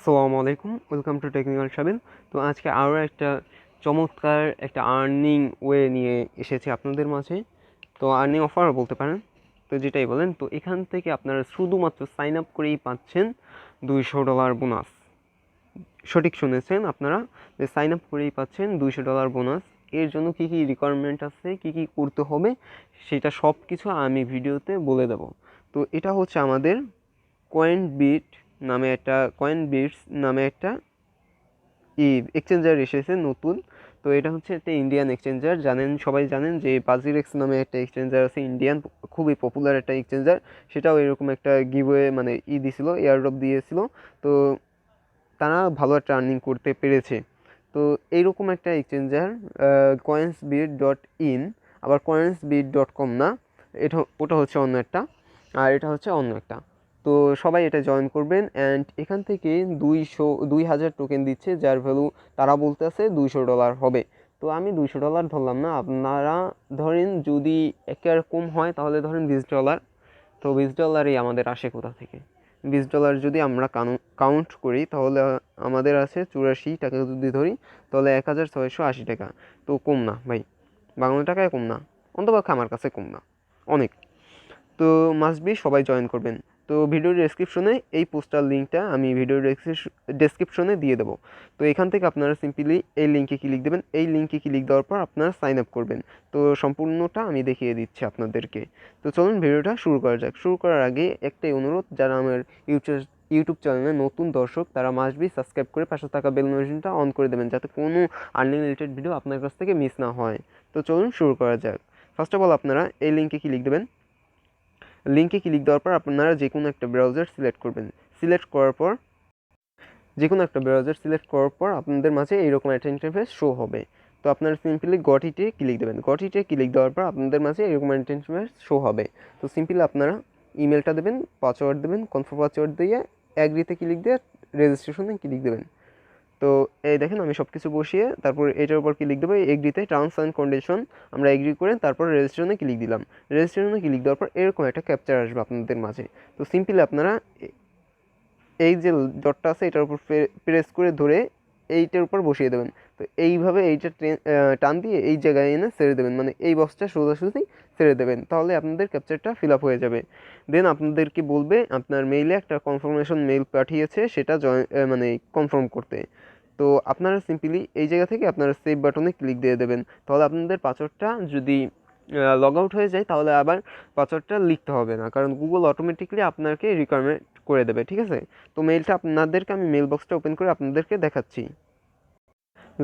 আসসালামু আলাইকুম, welcome to technical সাবিল। তো আজকে আরও একটা চমৎকার একটা আর্নিং ওয়ে নিয়ে এসেছি আপনাদের মাঝে। তো আর্নিং অফার বলতে পারেন, তো যেটাই বলেন। তো এখান থেকে আপনারা শুধুমাত্র সাইন আপ করেই পাচ্ছেন $200 বোনাস। সঠিক শুনেছেন আপনারা, যে সাইন আপ করেই পাচ্ছেন $200 বোনাস। এর জন্য কী কী রিকোয়ারমেন্ট আছে, কী কী করতে হবে, সেটা সব কিছু আমি ভিডিওতে বলে দেব। তো এটা হচ্ছে আমাদের কয়েনবিটস নামে একটা এক্সচেঞ্জার এসেছে নতুন। তো এটা হচ্ছে একটা ইন্ডিয়ান এক্সচেঞ্জার। সবাই জানেন যে বাজিরেক্স নামে একটা এক্সচেঞ্জার আছে ইন্ডিয়ান, খুবই পপুলার একটা এক্সচেঞ্জার। সেটাও এরকম একটা গিভওয়ে দিছিল, এয়ারড্রপ দিয়েছিল। তো তারা ভালো একটা আর্নিং করতে পেরেছে। তো এইরকম একটা এক্সচেঞ্জার coinsbit.in, আবার coinsbit.com না, ওটা হচ্ছে অন্য একটা, আর এটা হচ্ছে অন্য একটা। তো সবাই এটা জয়েন করবেন। অ্যান্ড এখান থেকে 2000 টোকেন দিচ্ছে, যার ভ্যালু তারা বলতেছে $200 হবে। তো আমি $200 ধরলাম না, আপনারা ধরেন যদি একের কম হয় তাহলে ধরেন $20। তো $20 আমাদের আসে কোথা থেকে? $20 যদি আমরা কাউন্ট করি তাহলে আমাদের আছে 84 টাকা। যদি ধরি তাহলে 1680 টাকা। তো কম না ভাই, বাংলা টাকায় কম না, অন্তপক্ষে আমার কাছে কম না, অনেক। তো মাস্ট বি সবাই জয়েন করবেন। তো ভিডিওর ডেসক্রিপশনে এই পোস্টার লিঙ্কটা আমি ভিডিওর ডেসক্রিপশনে দিয়ে দেবো। তো এখান থেকে আপনারা সিম্পলি এই লিঙ্কে ক্লিক দেবেন। এই লিঙ্কে ক্লিক দেওয়ার পর আপনারা সাইন আপ করবেন। তো সম্পূর্ণটা আমি দেখিয়ে দিচ্ছি আপনাদেরকে। তো চলুন ভিডিওটা শুরু করা যাক। শুরু করার আগে একটাই অনুরোধ, যারা আমার ইউটিউব চ্যানেলে নতুন দর্শক, তারা মাস্ট বি সাবস্ক্রাইব করে পাশে থাকা বেল নোটিফিকেশনটা অন করে দেবেন, যাতে কোনো আর্নিং রিলেটেড ভিডিও আপনার কাছ থেকে মিস না হয়। তো চলুন শুরু করা যাক। ফার্স্ট অফ অল আপনারা এই লিঙ্কে ক্লিক দেবেন। লিঙ্কে ক্লিক দেওয়ার পর আপনারা যে কোনো একটা ব্রাউজার সিলেক্ট করবেন। সিলেক্ট করার পর আপনাদের মাঝে এইরকম একটা ইন্টারফেস শো হবে। তো আপনারা সিম্পলি গটিতে ক্লিক দেবেন। গটিতে ক্লিক দেওয়ার পর আপনাদের মাঝে এরকম একটা ইন্টারফেস শো হবে। তো সিম্পলি আপনারা ইমেলটা দেবেন, পাসওয়ার্ড দেবেন, কনফার্ম পাসওয়ার্ড দিয়ে অ্যাগ্রিতে ক্লিক দিয়ে রেজিস্ট্রেশনে ক্লিক দেবেন। তো এই দেখেন আমি সব কিছু বসিয়ে তারপর এটার উপর ক্লিক দেবো, এগ্রিতে টার্মস অ্যান্ড কন্ডিশন আমরা এগ্রি করে তারপর রেজিস্ট্রেশনে ক্লিক দিলাম। রেজিস্ট্রেশনে ক্লিক দেওয়ার পর এরকম একটা ক্যাপচার আসবে আপনাদের মাঝে। তো সিম্পলি আপনারা এই যে ডটটা আছে এটার উপর প্রেস করে ধরে এইটার উপর বসিয়ে দেবেন। তো এইভাবে এইটা টান দিয়ে এই জায়গায় এনে ছেড়ে দেবেন, মানে এই বক্সটা সোজাসুজি ছেড়ে দেবেন, তাহলে আপনাদের ক্যাপচারটা ফিল আপ হয়ে যাবে। দেন আপনাদেরকে বলবে আপনার মেইলে একটা কনফার্মেশন মেইল পাঠিয়েছে, সেটা কনফার্ম করতে। তো আপনারা সিম্পলি এই জায়গা থেকে আপনারা সেভ বাটনে ক্লিক দিয়ে দেবেন। তাহলে আপনাদের পাসওয়ার্ডটা যদি লগ আউট হয়ে যায় তাহলে আবার পাসওয়ার্ডটা লিখতে হবে না, কারণ গুগল অটোমেটিকলি আপনাকে রিকোয়ারমেন্ট করে দেবে। ঠিক আছে? তো মেইলটা আপনাদেরকে আমি মেইল বক্সটা ওপেন করে আপনাদেরকে দেখাচ্ছি।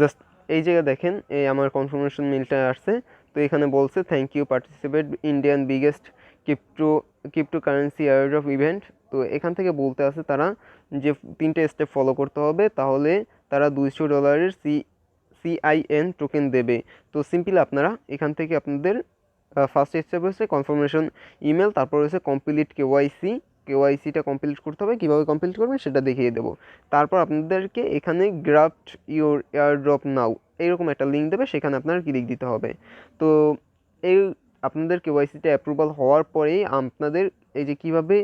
জাস্ট এই জায়গায় দেখেন, এই আমার কনফার্মেশন মেইলটা আসছে। তো এখানে বলছে thank you participate Indian biggest cryptocurrency airdrop event. তো এখান থেকে বলতে আছে তারা যে 3টে স্টেপ ফলো করতে হবে, তাহলে তারা $200 CIN টোকেন দেবে। তো সিম্পলি আপনারা এখান থেকে আপনাদের ফার্স্ট স্টেপ হচ্ছে কনফার্মেশন ইমেল, তারপর হচ্ছে কমপ্লিট কেওয়াইসিটা কমপ্লিট করতে হবে। কীভাবে কমপ্লিট করবেন সেটা দেখিয়ে দেবো। তারপর আপনাদেরকে এখানে গ্রাফট ইউর এয়ারড্রপ নাও এইরকম একটা লিঙ্ক দেবে, সেখানে আপনার ক্লিক দিতে হবে। তো এই আপনাদের কেওয়াইসিটা অ্যাপ্রুভাল হওয়ার পরেই আপনাদের এই যে কীভাবে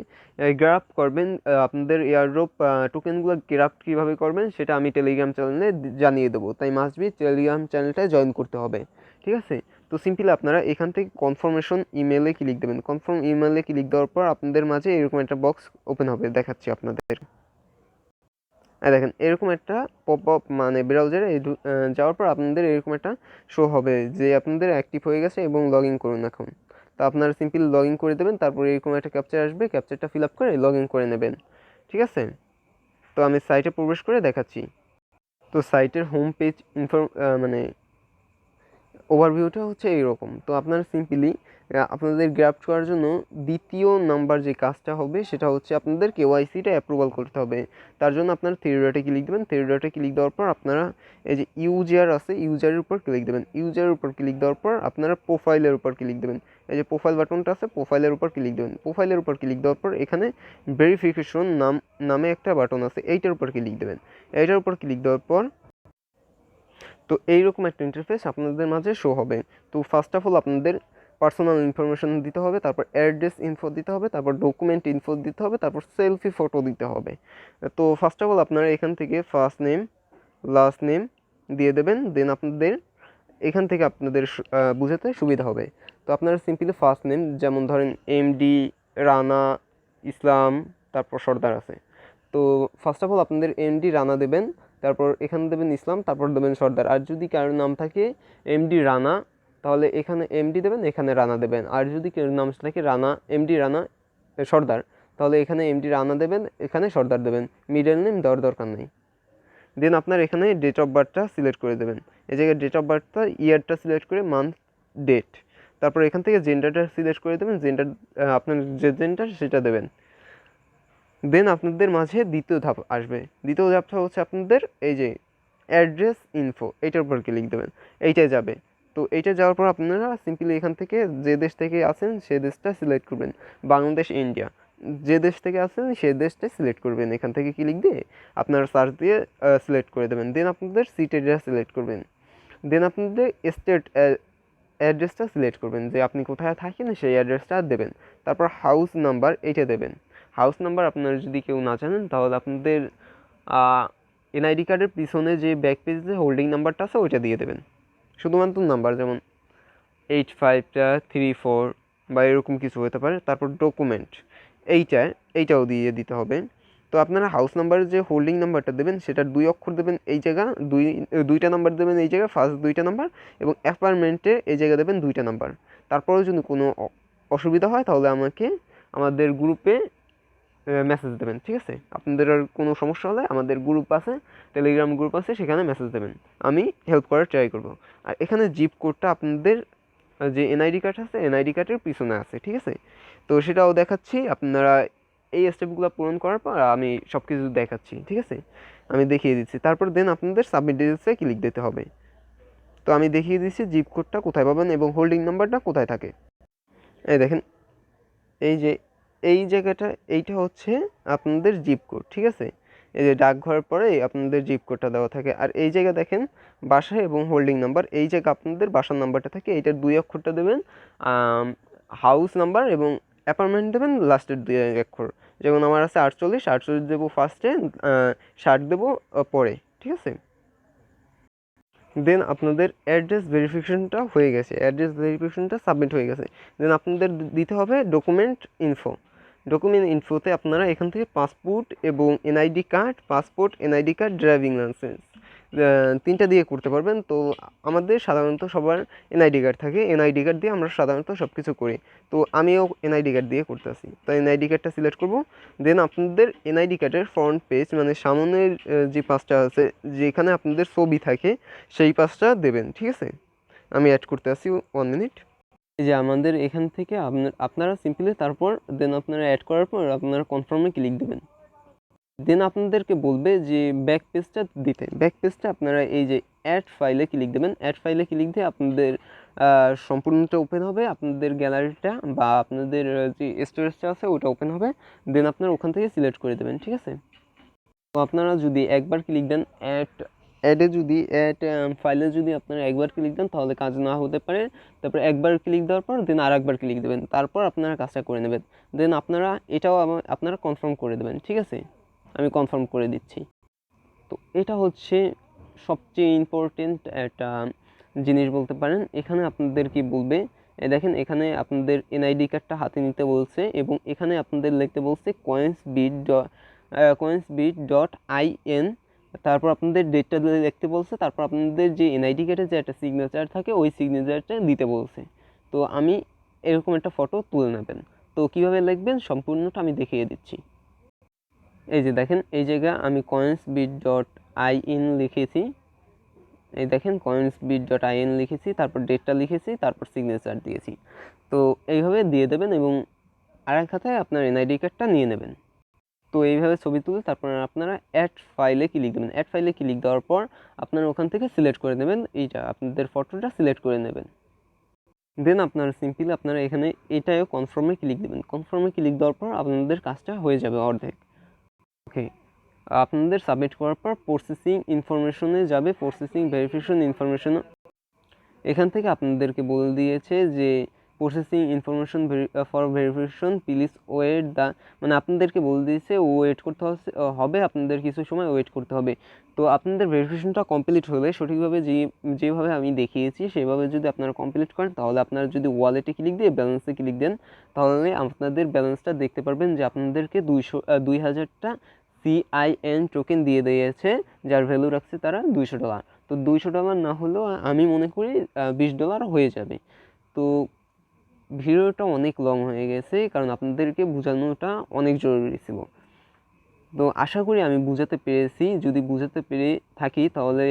গ্রাফট করবেন, আপনাদের এয়ারড্রপ টোকেনগুলো গ্রাফট কীভাবে করবেন সেটা আমি টেলিগ্রাম চ্যানেলে জানিয়ে দেবো। তাই মাস্ট বি টেলিগ্রাম চ্যানেলটায় জয়েন করতে হবে। ঠিক আছে? তো সিম্পলি আপনারা এখান থেকে কনফার্মেশন ইমেলে ক্লিক দেবেন। কনফার্ম ইমেলে ক্লিক দেওয়ার পর আপনাদের মাঝে এরকম একটা বক্স ওপেন হবে, দেখাচ্ছি আপনাদের। দেখেন এরকম একটা পপ আপ, ব্রাউজারে যাওয়ার পর আপনাদের এরকম একটা শো হবে যে আপনাদের অ্যাক্টিভ হয়ে গেছে এবং লগ ইন করুন এখন। তো আপনারা সিম্পলি লগ ইন করে দেবেন, তারপর এরকম একটা ক্যাপচার আসবে, ক্যাপচারটা ফিল আপ করে লগ ইন করে নেবেন। ঠিক আছে? তো আমি সাইটে প্রবেশ করে দেখাচ্ছি। তো সাইটের হোম পেজ ওভারভিউটা হচ্ছে এইরকম। তো আপনারা সিম্পলি আপনাদের গ্রাফট করার জন্য দ্বিতীয় নাম্বার যে কাজটা হবে সেটা হচ্ছে আপনাদের কেওয়াইসিটা অ্যাপ্রুভাল করতে হবে। তার জন্য আপনারা থ্রি ডটে ক্লিক দেবেন। থ্রি ডটে ক্লিক দেওয়ার পর আপনারা এই যে ইউজার আছে, ইউজারের উপর ক্লিক দেবেন। ইউজারের উপর ক্লিক দেওয়ার পর আপনারা প্রোফাইলের উপর ক্লিক দেবেন। এই যে প্রোফাইল বাটনটা আছে, প্রোফাইলের উপর ক্লিক দেবেন। প্রোফাইলের উপর ক্লিক দেওয়ার পর এখানে ভেরিফিকেশন নামে একটা বাটন আছে, এইটার উপর ক্লিক দেবেন। এইটার উপর ক্লিক দেওয়ার পর তো এইরকম একটা ইন্টারফেস আপনাদের মাঝে শো হবে। তো ফার্স্ট অফ অল আপনাদের পার্সোনাল ইনফরমেশন দিতে হবে, তারপর অ্যাড্রেস ইনফো দিতে হবে, তারপর ডকুমেন্ট ইনফো দিতে হবে, তারপর সেলফি ফটো দিতে হবে। তো ফার্স্ট অফ অল আপনারা এখান থেকে ফার্স্ট নেম লাস্ট নেম দিয়ে দেবেন। দেন আপনাদের এখান থেকে আপনাদের বুঝাতে সুবিধা হবে। তো আপনারা সিম্পলি ফার্স্ট নেম, যেমন ধরেন এমডি রানা ইসলাম, তারপর সর্দার আছে। তো ফার্স্ট অফ অল আপনাদের এমডি রানা দেবেন, তারপর এখানে দেবেন ইসলাম, তারপর দেবেন সর্দার। আর যদি কারোর নাম থাকে এমডি রানা, তাহলে এখানে এমডি দেবেন, এখানে রানা দেবেন। আর যদি কেউ নাম থাকে রানা এমডি রানা সর্দার, তাহলে এখানে এমডি রানা দেবেন, এখানে সর্দার দেবেন। মিডল নেম দেওয়ার দরকার নেই। দেন আপনার এখানে ডেট অফ বার্থটা সিলেক্ট করে দেবেন। এই জায়গায় ডেট অফ বার্থটা ইয়ারটা সিলেক্ট করে মান্থ ডেট, তারপর এখান থেকে জেন্ডারটা সিলেক্ট করে দেবেন। জেন্ডার আপনার যে জেন্ডার সেটা দেবেন। দেন আপনাদের মাঝে দ্বিতীয় ধাপ আসবে। দ্বিতীয় ধাপটা হচ্ছে আপনাদের এই যে অ্যাড্রেস ইনফো, এইটার উপর ক্লিক দেবেন, এইটাই যাবে। তো এইটা যাওয়ার পর আপনারা সিম্পলি এখান থেকে যে দেশ থেকে আসেন সে দেশটা সিলেক্ট করবেন, বাংলাদেশ ইন্ডিয়া, যে দেশ থেকে আসেন সেই দেশটা সিলেক্ট করবেন। এখান থেকে ক্লিক দিয়ে আপনারা সার্চ দিয়ে সিলেক্ট করে দেবেন। দেন আপনাদের সিট এরিয়া সিলেক্ট করবেন। দেন আপনাদের স্টেট অ্যাড্রেসটা সিলেক্ট করবেন, যে আপনি কোথায় থাকেন সেই অ্যাড্রেসটা দেবেন। তারপর হাউস নাম্বার এইটা দেবেন। হাউস নাম্বার আপনারা যদি কেউ না জানেন তাহলে আপনাদের এনআইডি কার্ডের পিছনে যে ব্যাক পেজে হোল্ডিং নাম্বারটা আছে ওইটা দিয়ে দেবেন, শুধুমাত্র নাম্বার, যেমন 8534 বা এরকম কিছু হতে পারে। তারপর ডকুমেন্ট এইটাও দিয়ে দিতে হবে। তো আপনারা হাউস নাম্বারের যে হোল্ডিং নাম্বারটা দেবেন সেটার 2 অক্ষর দেবেন, এই জায়গা দুইটা নাম্বার দেবেন, এই জায়গায় ফার্স্ট 2টা নাম্বার, এবং অ্যাপার্টমেন্টে এই জায়গা দেবেন 2টা নাম্বার। তারপরেও যদি কোনো অসুবিধা হয় তাহলে আমাদের গ্রুপে মেসেজ দেবেন, ঠিক আছে? আপনাদের আর কোনো সমস্যা হলে আমাদের গ্রুপ আছে, টেলিগ্রাম গ্রুপ আছে, সেখানে মেসেজ দেবেন, আমি হেল্প করার ট্রাই করব। আর এখানে জিপ কোডটা আপনাদের যে এনআইডি কার্ড আছে এনআইডি কার্ডের পিছনে আছে, ঠিক আছে? তো সেটাও দেখাচ্ছি। আপনারা এই স্টেপগুলো পূরণ করার পর আমি সব কিছু দেখাচ্ছি, ঠিক আছে? আমি দেখিয়ে দিচ্ছি। তারপর দেন আপনাদের সাবমিট ডিটেলসে ক্লিক দিতে হবে। তো আমি দেখিয়ে দিচ্ছি জিপ কোডটা কোথায় পাবেন এবং হোল্ডিং নাম্বারটা কোথায় থাকে। এই দেখেন, এই যে এই জায়গাটা, এইটা হচ্ছে আপনাদের জিপ কোড, ঠিক আছে? এই যে ডাকঘরের পরে আপনাদের জিপ কোডটা দেওয়া থাকে। আর এই জায়গা দেখেন বাসা এবং হোল্ডিং নাম্বার, এই জায়গা আপনাদের বাসার নাম্বারটা থাকে, এইটার 2 অক্ষরটা দেবেন। হাউস নাম্বার এবং অ্যাপার্টমেন্ট দেবেন লাস্টের 2 অক্ষর, যেমন আমার আছে 48 দেবো ফার্স্টে, 60 দেবো পরে, ঠিক আছে? দেন আপনাদের অ্যাড্রেস ভেরিফিকেশনটা হয়ে গেছে, অ্যাড্রেস ভেরিফিকেশনটা সাবমিট হয়ে গেছে। দেন আপনাদের দিতে হবে ডকুমেন্ট ইনফো। ডকুমেন্ট ইনফোতে আপনারা এখান থেকে পাসপোর্ট এবং NID card, passport NID card, driving licence 3টা দিয়ে করতে পারবেন। তো আমাদের সাধারণত সবার এনআইডি কার্ড থাকে, এনআইডি কার্ড দিয়ে আমরা সাধারণত সব কিছু করি। তো আমিও এনআইডি কার্ড দিয়ে করতেছি, তো এনআইডি কার্ডটা সিলেক্ট করব। দেন আপনাদের এনআইডি কার্ডের ফ্রন্ট পেজ, মানে সামনের যে পাঁচটা আছে যেখানে আপনাদের ছবি থাকে সেই পাঁচটা দেবেন, ঠিক আছে? আমি অ্যাড করতে আসি 1 মিনিট। এই যে আমাদের এখান থেকে আপনারা সিম্পলি তারপর দেন আপনারা অ্যাড করার পর আপনারা কনফার্মে ক্লিক দেবেন। দেন আপনাদেরকে বলবে যে ব্যাক পেজটা দিতে। ব্যাক পেজটা আপনারা এই যে অ্যাড ফাইলে ক্লিক দেবেন। অ্যাড ফাইলে ক্লিক দিয়ে আপনাদের সম্পূর্ণটা ওপেন হবে, আপনাদের গ্যালারিটা বা আপনাদের যে স্টোরেজটা আছে ওটা ওপেন হবে। দেন আপনারা ওখান থেকে সিলেক্ট করে দেবেন, ঠিক আছে? তো আপনারা যদি একবার ক্লিক দেন অ্যাড ফাইলে যদি আপনারা একবার ক্লিক দেন তাহলে কাজ না হতে পারে। তারপর একবার ক্লিক দেওয়ার পর দেন আরেকবার ক্লিক দেবেন, তারপর আপনারা কাজটা করে নেবেন। দেন এটাও আপনারা কনফার্ম করে দেবেন, ঠিক আছে? আমি কনফার্ম করে দিচ্ছি। তো এটা হচ্ছে সবচেয়ে ইম্পর্টেন্ট একটা জিনিস বলতে পারেন। এখানে আপনাদের কি বলবে, দেখেন এখানে আপনাদের এনআইডি কার্ডটা হাতে নিতে বলছে এবং এখানে আপনাদের লিখতে বলছে coinsbit.in, তারপর আপনাদের ডেটটা লিখতে বলছে, তারপর আপনাদের যে এনআইডি কার্ডে যে একটা সিগনেচার থাকে ওই সিগনেচারটা দিতে বলছে। তো আমি এরকম একটা ফটো তুলে নেবেন। তো কীভাবে লিখবেন সম্পূর্ণটা আমি দেখিয়ে দিচ্ছি। এই যে দেখেন এই জায়গা আমি coinsbit.in লিখেছি, এই দেখেন coinsbit.in লিখেছি, তারপর ডেটটা লিখেছি, তারপর সিগনেচার দিয়েছি। তো এইভাবে দিয়ে দেবেন এবং আরেক খাতায় আপনার এনআইডি কার্ডটা নিয়ে নেবেন। তো এইভাবে ছবি তুলে তারপর আপনারা অ্যাড ফাইলে ক্লিক দেবেন। অ্যাড ফাইলে ক্লিক দেওয়ার পর আপনারা ওখান থেকে সিলেক্ট করে নেবেন, এইটা আপনাদের ফটোটা সিলেক্ট করে নেবেন। দেন আপনারা সিম্পলি আপনারা এখানে এটাও কনফার্মে ক্লিক দেবেন। কনফার্মে ক্লিক দেওয়ার পর আপনাদের কাজটা হয়ে যাবে অর্ধেক। ওকে, আপনাদের সাবমিট করার পর প্রসেসিং ইনফরমেশনে যাবে। প্রসেসিং ভেরিফিকেশন ইনফরমেশন এখান থেকে আপনাদেরকে বলে দিয়েছে যে processing information for verification please wait the, মানে আপনাদেরকে বলে দিয়েছে ওয়েট করতে হবে, আপনাদের কিছু সময় ওয়েট করতে হবে। তো আপনাদের ভেরিফিকেশনটা কমপ্লিট হলে সঠিকভাবে যেভাবে আমি দেখিয়েছি সেভাবে যদি আপনারা কমপ্লিট করেন, তাহলে আপনারা যদি ওয়ালেটে ক্লিক দিয়ে ব্যালেন্সে ক্লিক দেন, তাহলে আপনাদের ব্যালেন্সটা দেখতে পারবেন যে আপনাদেরকে 2000টা CIN টোকেন দিয়ে দিয়েছে, যার ভ্যালু রাখছে তারা $200। তো $200 না হলেও আমি মনে করি $20 হয়ে যাবে। তো ভিডিওটা অনেক লং হয়ে গেছে, কারণ আপনাদেরকে বোঝানোটা অনেক জরুরি ছিল। তো আশা করি আমি বুঝাতে পেরেছি। যদি বুঝাতে পেরে থাকি তাহলে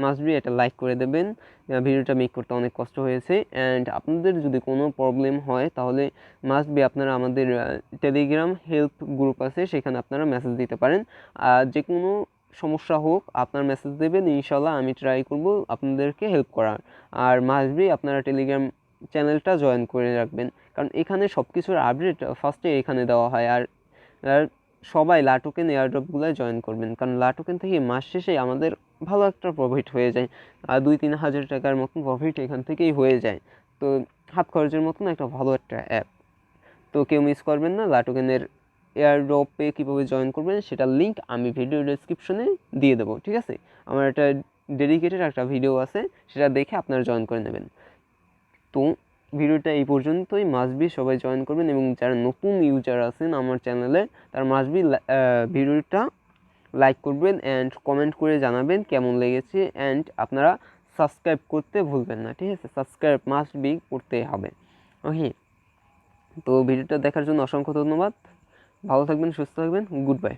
মাস্ট বি এটা লাইক করে দেবেন। ভিডিওটা মেক করতে অনেক কষ্ট হয়েছে। অ্যান্ড আপনাদের যদি কোনো প্রবলেম হয় তাহলে মাস্ট বি আপনারা আমাদের টেলিগ্রাম হেল্প গ্রুপ আছে, সেখানে আপনারা মেসেজ দিতে পারেন। আর যে কোনো সমস্যা হোক আপনার মেসেজ দেবেন, ইনশাল্লাহ আমি ট্রাই করব আপনাদেরকে হেল্প করার। আর মাস্ট বি আপনারা টেলিগ্রাম চ্যানেলটা জয়েন করে রাখবেন, কারণ এখানে সব কিছুর আপডেট ফার্স্টে এখানে দেওয়া হয়। আর সবাই লাটোকেন এয়ারড্রপগুলোয় জয়েন করবেন, কারণ লাটোকেন থেকে মাস শেষে আমাদের ভালো একটা প্রফিট হয়ে যায়। আর 2-3 হাজার টাকার মতন প্রফিট এখান থেকেই হয়ে যায়। তো হাত খরচের মতন একটা ভালো একটা অ্যাপ। তো কেউ মিস করবেন না। লাটোকেনের এয়ারড্রপে কীভাবে জয়েন করবেন সেটার লিঙ্ক আমি ভিডিও ডেসক্রিপশনে দিয়ে দেবো, ঠিক আছে? আমার একটা ডেডিকেটেড একটা ভিডিও আছে, সেটা দেখে আপনারা জয়েন করে নেবেন। তো ভিডিওটা এই পর্যন্তই। মাস্ট বি সবাই জয়েন করবেন, এবং যারা নতুন ইউজার আছেন আমার চ্যানেলে তারা মাস্ট বি ভিডিওটা লাইক করবেন অ্যান্ড কমেন্ট করে জানাবেন কেমন লেগেছে। অ্যান্ড আপনারা সাবস্ক্রাইব করতে ভুলবেন না, ঠিক আছে? সাবস্ক্রাইব মাস্ট বি করতে হবে, ওকে? তো ভিডিওটা দেখার জন্য অসংখ্য ধন্যবাদ। ভালো থাকবেন, সুস্থ থাকবেন, গুড বাই।